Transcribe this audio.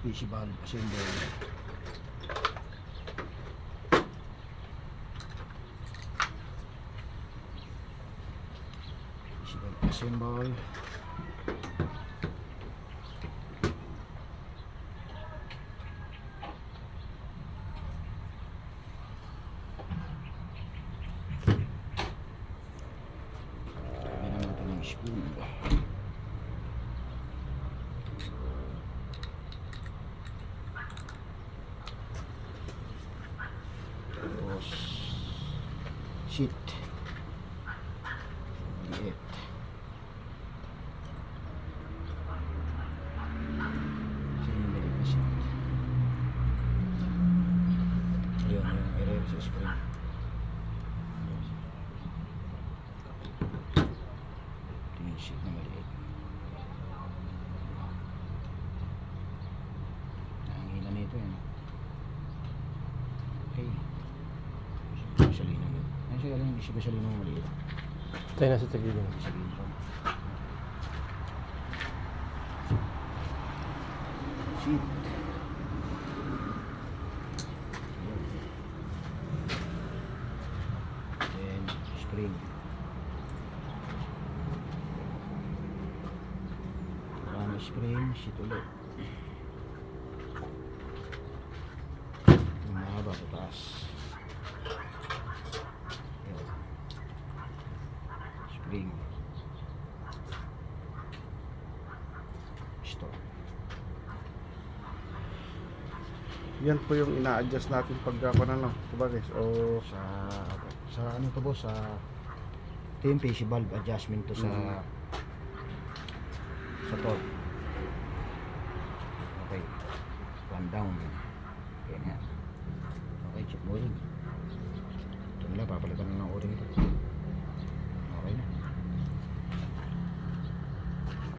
PC valve assembly. PC valve assemble. Lagyan naman ito ng spool. Tapos sheet maliit. Kasi yung maliit na sheet. Ayun, i-rev sa spring. Ito yung sheet na maliit. Nangilan nito yan. Okay. Gasolina mo. Ano siya galing si gasolina mo maliit? Tayo na sa tagilid. Sabihin ko. Sheet. Then spring. Marami spring, sheet ulit. Yung mahaba pataas. Spring. Stop. Yan po yung ina-adjust natin pagka ano, sabagay. O Sa ano to boss, sa ito yung PC valve adjustment to sa torque. Okay. One down. Yan yan. Okay, check mo rin. Ito nila, papalitan na ng o-ring ito.